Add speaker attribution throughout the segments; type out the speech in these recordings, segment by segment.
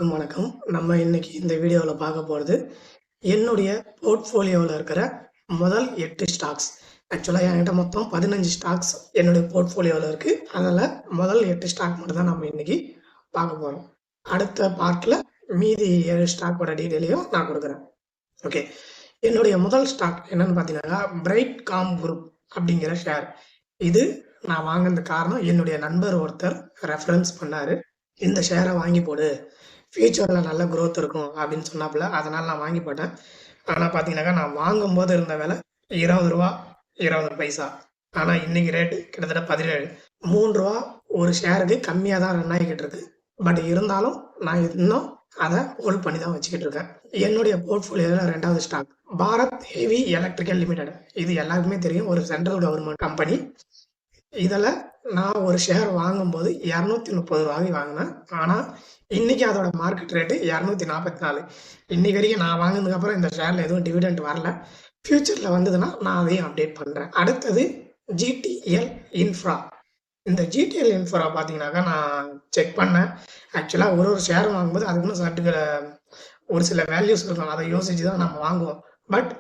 Speaker 1: அனைவருக்கும் வணக்கம். நம்ம இன்னைக்கு இந்த வீடியோவில் பார்க்க போகிறது என்னுடைய போர்ட்ஃபோலியோவில் இருக்கிற முதல் 8 ஸ்டாக்ஸ். ஆக்சுவலாக என்கிட்ட மொத்தம் 15 ஸ்டாக்ஸ் என்னுடைய போர்ட்ஃபோலியோவில் இருக்குது. அதில் முதல் 8 ஸ்டாக் மட்டும் தான் நம்ம இன்னைக்கு பார்க்க போகிறோம். அடுத்த பார்ட்டில் மீதி 7 ஸ்டாக்கோட டீட்டெயிலையும் நான் கொடுக்குறேன். ஓகே, என்னுடைய முதல் ஸ்டாக் என்னன்னு பார்த்தீங்கன்னா பிரைட் காம் குரூப் அப்படிங்கிற ஷேர். இது நான் வாங்கினது காரணம் என்னுடைய நண்பர் ஒருத்தர் ரெஃபரன்ஸ் பண்ணார். இந்த ஷேரை வாங்கி போடு, ஃபியூச்சரில் நல்ல க்ரோத் இருக்கும் அப்படின்னு சொன்னாப்புல. அதனால் நான் வாங்கி போட்டேன். ஆனால் பார்த்தீங்கன்னாக்கா நான் வாங்கும்போது இருந்த விலை 20 ரூபா 20 பைசா. ஆனால் இன்னைக்கு ரேட்டு கிட்டத்தட்ட 17. 3 ரூபா ஒரு ஷேருக்கு கம்மியாக தான் ரன் ஆகிக்கிட்டு இருக்கு. பட் இருந்தாலும் நான் இன்னும் அதை ஹோல்ட் பண்ணி தான் வச்சுக்கிட்டு இருக்கேன். என்னுடைய போர்ட்ஃபோலியோவில் 2வது stock Bharat heavy electrical limited. இது எல்லாருக்குமே தெரியும், ஒரு சென்ட்ரல் கவர்மெண்ட் கம்பெனி. இதில் நான் ஒரு ஷேர் வாங்கும்போது 230 ரூபாய்க்கு வாங்கினேன். ஆனால் இன்னைக்கு அதோட மார்க்கெட் ரேட்டு 244. இன்னைக்கு வரைக்கும் நான் வாங்கினதுக்கப்புறம் இந்த ஷேரில் எதுவும் டிவிடெண்ட் வரல. ஃபியூச்சரில் வந்ததுன்னா நான் அதையும் அப்டேட் பண்ணுறேன். அடுத்தது ஜிடிஎல் இன்ஃப்ரா. இந்த ஜிடிஎல் இன்ஃப்ரா பார்த்தீங்கன்னாக்கா நான் செக் பண்ணேன். ஆக்சுவலாக ஒரு ஷேர் வாங்கும்போது அதுக்குன்னு ஒரு சில வேல்யூஸ் இருக்கும், அதை யோசிச்சு தான் நம்ம வாங்குவோம். பட்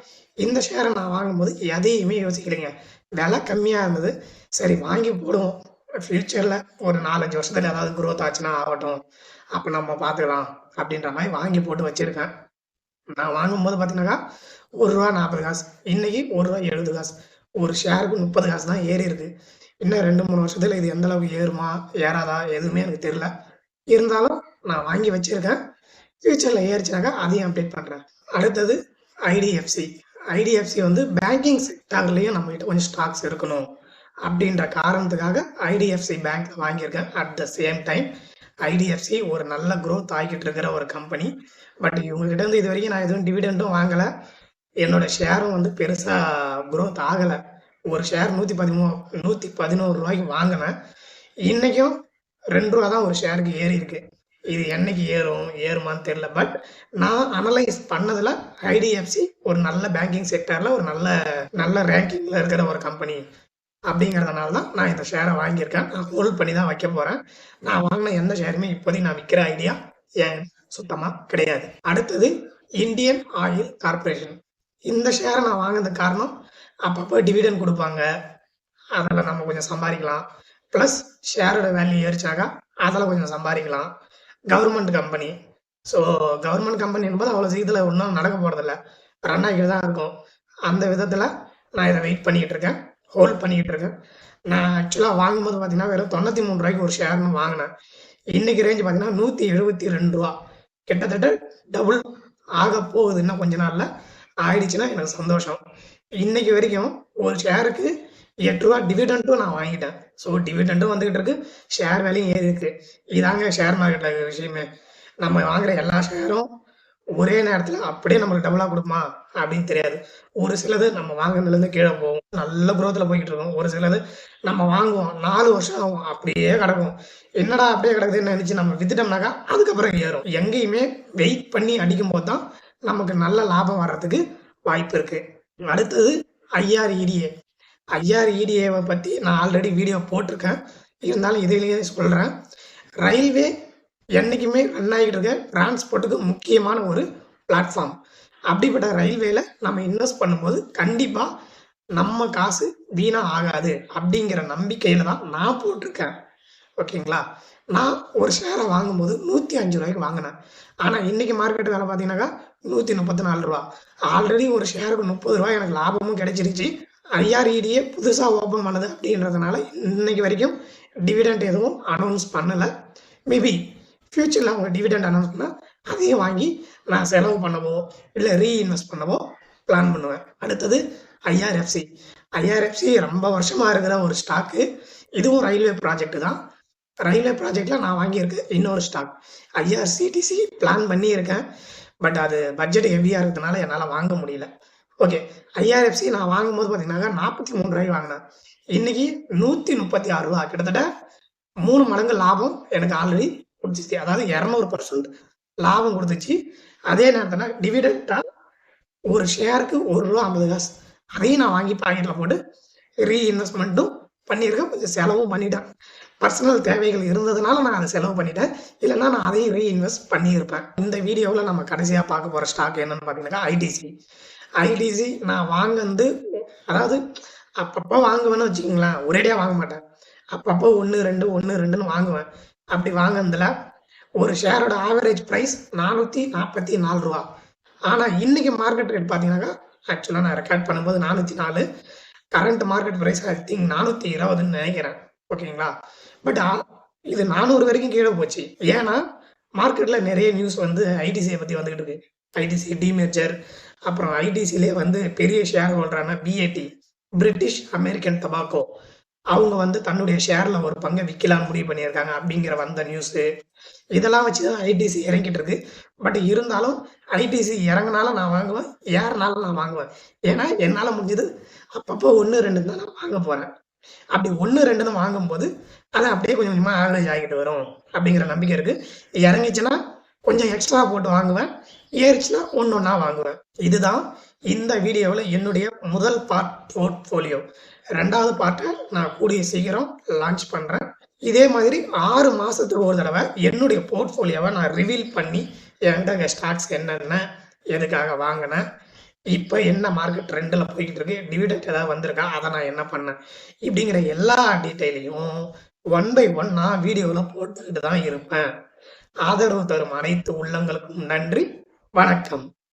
Speaker 1: இந்த ஷேரை நான் வாங்கும்போது எதையுமே யோசிக்கலைங்க. விலை கம்மியாக இருந்தது, சரி வாங்கி போடுவோம், ஃபியூச்சரில் ஒரு 4-5 வருஷத்துல ஏதாவது க்ரோத் ஆச்சுன்னா ஆகட்டும், அப்போ நம்ம பார்த்துக்கலாம் அப்படின்ற மாதிரி வாங்கி போட்டு வச்சுருக்கேன். நான் வாங்கும்போது பார்த்தீங்கன்னாக்கா 1 ரூபா 40 காசு, இன்னைக்கு 1 ரூபா 70 காசு. ஒரு ஷேருக்கு 30 காசு தான் ஏறி இருக்கு. இன்னும் 2-3 வருஷத்துல இது எந்த அளவுக்கு ஏறுமா ஏறாதா எதுவுமே எனக்கு தெரியல. இருந்தாலும் நான் வாங்கி வச்சிருக்கேன். ஃபியூச்சரில் ஏறிச்சுனாக்கா அதையும் அப்டேட் பண்ணுறேன். அடுத்தது ஐடிஎஃப்சி. ஐடிஎஃப்சி வந்து பேங்கிங் செக்டார்லேயும் நம்மகிட்ட கொஞ்சம் ஸ்டாக்ஸ் இருக்கணும் அப்படின்ற காரணத்துக்காக ஐடிஎஃப்சி பேங்க் வாங்கியிருக்கேன். At the same time IDFC ஒரு நல்ல க்ரோத் ஆகிட்டு இருக்கிற ஒரு கம்பெனி. பட் இவங்ககிட்ட இருந்து இது வரைக்கும் நான் எதுவும் டிவிடெண்டும் வாங்கலை. என்னோட ஷேரும் வந்து பெருசாக க்ரோத் ஆகலை. ஒரு ஷேர் 111 ரூபாய்க்கு வாங்கினேன். இன்னைக்கும் 2 ரூபா தான் ஒரு ஷேருக்கு ஏறி இருக்கு. இது என்னைக்கு ஏறுமான்னு தெரியல. பட் நான் அனலைஸ் பண்ணதில் ஐடிஎஃப்சி ஒரு நல்ல பேங்கிங் செக்டரில் ஒரு நல்ல ரேங்கிங்கில் இருக்கிற ஒரு கம்பெனி அப்படிங்கிறதுனால தான் நான் இந்த ஷேரை வாங்கியிருக்கேன். நான் ஹோல்ட் பண்ணி தான் வைக்க போகிறேன். நான் வாங்கின எந்த ஷேருமே இப்போதைக்கு நான் விற்கிற ஐடியா ஏன் சுத்தமாக கிடையாது. அடுத்தது இந்தியன் ஆயில் கார்பரேஷன். இந்த ஷேரை நான் வாங்கினது காரணம் அப்பப்போ டிவிடெண்ட் கொடுப்பாங்க, அதில் நம்ம கொஞ்சம் சம்பாதிக்கலாம். ப்ளஸ் ஷேரோட வேல்யூ ஏறிச்சாக்கா அதில் கொஞ்சம் சம்பாதிக்கலாம். Government company. So government company என்பது அவ்வளோ சீக்கிரத்தில் ஒன்றும் நடக்க போகிறதில்ல, ரன் ஆகிட்டு தான் இருக்கும். அந்த விதத்தில் நான் இதை வெயிட் பண்ணிக்கிட்டு இருக்கேன், ஹோல்ட் பண்ணிக்கிட்டு இருக்கேன். நான் ஆக்சுவலாக வாங்கும்போது பார்த்தீங்கன்னா வெறும் 93 ரூபாய்க்கு ஒரு ஷேர்னு வாங்கினேன். இன்னைக்கு ரேஞ்சு பார்த்தீங்கன்னா 172 ரூபா. கிட்டத்தட்ட டபுள் ஆக போகுது. இன்னும் கொஞ்ச நாளில் ஆயிடுச்சுன்னா எனக்கு சந்தோஷம். இன்னைக்கு வரைக்கும் ஒரு ஷேருக்கு 8 ரூபா டிவிடெண்ட்டும் நான் வாங்கிட்டேன். ஸோ டிவிடெண்ட்டும் வந்துகிட்டு இருக்கு, ஷேர் வேலையும் ஏறி இருக்கு. இதாங்க ஷேர் மார்க்கெட்டில் இருக்கிற விஷயமே. நம்ம வாங்குற எல்லா ஷேரும் ஒரே நேரத்தில் அப்படியே நம்மளுக்கு டபுளாக கொடுக்குமா அப்படின்னு தெரியாது. ஒரு சிலது நம்ம வாங்கினதுலேருந்து கீழே போகும், நல்ல குரோத்தில் போய்கிட்டு இருக்கும். ஒரு சிலது நம்ம வாங்குவோம் 4 வருஷம் ஆகும், அப்படியே கிடக்கும். என்னடா அப்படியே கிடக்குதுன்னு நினச்சி நம்ம வித்துட்டோம்னாக்கா அதுக்கப்புறம் ஏறும். எங்கேயுமே வெயிட் பண்ணி அடிக்கும் போது தான் நமக்கு நல்ல லாபம் வர்றதுக்கு வாய்ப்பு இருக்கு. அடுத்தது ஐஆர்இடிஏ. ஐஆர்இடிஏவை பற்றி நான் ஆல்ரெடி வீடியோ போட்டிருக்கேன், இருந்தாலும் இதிலேயே சொல்கிறேன். ரயில்வே என்றைக்குமே ரன் ஆகிட்டு இருக்க டிரான்ஸ்போர்ட்டுக்கு முக்கியமான ஒரு பிளாட்ஃபார்ம். அப்படிப்பட்ட ரயில்வேல நம்ம இன்வெஸ்ட் பண்ணும்போது கண்டிப்பாக நம்ம காசு வீணாக ஆகாது அப்படிங்கிற நம்பிக்கையில் தான் நான் போட்டிருக்கேன். ஓகேங்களா? நான் ஒரு ஷேரை வாங்கும்போது 105 ரூபாய்க்கு வாங்கினேன். ஆனால் இன்னைக்கு மார்க்கெட் வேலை பார்த்தீங்கன்னாக்கா 134 ரூபா. ஆல்ரெடி ஒரு ஷேருக்கு 30 ரூபாய் எனக்கு லாபமும் கிடைச்சிருச்சு. ஐஆர்இடிஏ புதுசாக ஓப்பன் பண்ணது அப்படின்றதுனால இன்னைக்கு வரைக்கும் டிவிடெண்ட் எதுவும் அனௌன்ஸ் பண்ணலை. மேபி ஃபியூச்சரில் அவங்க டிவிடெண்ட் அனௌன்ஸ் பண்ணால் அதையும் வாங்கி நான் செலவு பண்ணவோ இல்லை ரீஇன்வெஸ்ட் பண்ணவோ பிளான் பண்ணுவேன். அடுத்தது ஐஆர்எஃப்சி. ஐஆர்எஃப்சி ரொம்ப வருஷமாக இருக்கிற ஒரு ஸ்டாக்கு. இதுவும் ரயில்வே ப்ராஜெக்ட் தான். ரயில்வே ப்ராஜெக்டில் நான் வாங்கியிருக்கேன் இன்னொரு ஸ்டாக். ஐஆர்சிடிசி பிளான் பண்ணியிருக்கேன். பட் அது பட்ஜெட் ஹெவியாக இருக்கிறதுனால என்னால் வாங்க முடியல. ஓகே, ஐஆர்எஃப்சி நான் வாங்கும்போது பார்த்தீங்கன்னாக்கா 43 ரூபாய்க்கு வாங்கினேன். இன்னைக்கு 136 ரூபா. கிட்டத்தட்ட 3 மடங்கு லாபம் எனக்கு ஆல்ரெடி கொடுத்துச்சு. அதாவது 200% லாபம் கொடுத்துச்சு. அதே நேரத்தில் டிவிடெண்டாக ஒரு ஷேருக்கு 1 ரூபா 50 காசு. அதையும் நான் வாங்கி பாக்கெட்டில் போட்டு ரீஇன்வெஸ்ட்மெண்ட்டும் பண்ணியிருக்கேன், கொஞ்சம் செலவும் பண்ணிட்டேன். பர்சனல் தேவைகள் இருந்ததுனால நான் அதை செலவு பண்ணிட்டேன். இல்லைன்னா நான் அதையும் ரீஇன்வெஸ்ட் பண்ணியிருப்பேன். இந்த வீடியோவில் நம்ம கடைசியாக பார்க்க போகிற ஸ்டாக் என்னன்னு பார்த்தீங்கன்னா ஐடிசி. ஐடிசி நான் வாங்கினது, அதாவது அப்பப்போ வாங்குவேன்னு வச்சுக்கோங்களேன், ஒரேடியாக வாங்க மாட்டேன். அப்பப்போ 1, 2 1, 2ன்னு வாங்குவேன். அப்படி வாங்கினதுல ஒரு ஷேரோட ஆவரேஜ் ப்ரைஸ் 444 ரூபா. ஆனால் இன்னைக்கு மார்க்கெட் ரேட் பார்த்தீங்கன்னாக்கா, ஆக்சுவலாக நான் ரெக்கார்ட் பண்ணும்போது 404, current market price I think 420ன்னு நினைக்கிறேன். ஓகேங்களா? பட் இது 400 வரைக்கும் கீழே போச்சு. ஏன்னா மார்க்கெட்டில் நிறைய நியூஸ் வந்து ஐடிசியை பற்றி வந்துகிட்டு இருக்கு. ஐடிசி டிமெர்ஜர், அப்புறம் ஐடிசிலே வந்து பெரிய ஷேர் ஹோல்டரான பிஏடி, பிரிட்டிஷ் அமெரிக்கன் டபாக்கோ, அவங்க வந்து தன்னுடைய ஷேர்ல ஒரு பங்கை விற்கலான்னு முடிவு பண்ணியிருக்காங்க அப்படிங்கிற வந்த நியூஸு. இதெல்லாம் வச்சு தான் ஐடிசி இறங்கிட்டு இருக்கு. பட் இருந்தாலும் ஐடிசி இறங்கினாலும் நான் வாங்குவேன், ஏறினாலும் நான் வாங்குவேன். ஏன்னா என்னால் முடிஞ்சது அப்பப்போ 1, 2 தான் நான் வாங்க போகிறேன். அப்படி 1, 2ன்னு வாங்கும்போது அதை அப்படியே கொஞ்சம் கொஞ்சமாக ஆவரேஜ் ஆகிட்டு வரும் அப்படிங்கிற நம்பிக்கை இருக்குது. இறங்கிச்சுன்னா கொஞ்சம் எக்ஸ்ட்ரா போட்டு வாங்குவேன், ஏறிச்சுன்னா ஒன்று ஒன்றா வாங்குவேன். இதுதான் இந்த வீடியோவில் என்னுடைய முதல் பார்ட் போர்ட்ஃபோலியோ. 2வது பார்ட்டை நான் கூடிய சீக்கிரம் லான்ச் பண்ணுறேன். இதே மாதிரி 6 மாதத்துக்கு ஒரு தடவை என்னுடைய போர்ட்ஃபோலியோவை நான் ரிவீல் பண்ணி என்கிட்ட ஸ்டாக்ஸ் என்னென்ன, எதுக்காக வாங்கினேன், இப்போ என்ன மார்க்கெட் ட்ரெண்டில் போய்கிட்டு இருக்கு, டிவிடெண்ட் ஏதாவது வந்திருக்கா, அதை நான் என்ன பண்ணேன், இப்படிங்கிற எல்லா டீட்டெயிலையும் 1 by 1 நான் வீடியோவில் போட்டுக்கிட்டு தான் இருப்பேன். ஆதரவு தரும் அனைத்து உள்ளங்களுக்கும் நன்றி. வணக்கம்.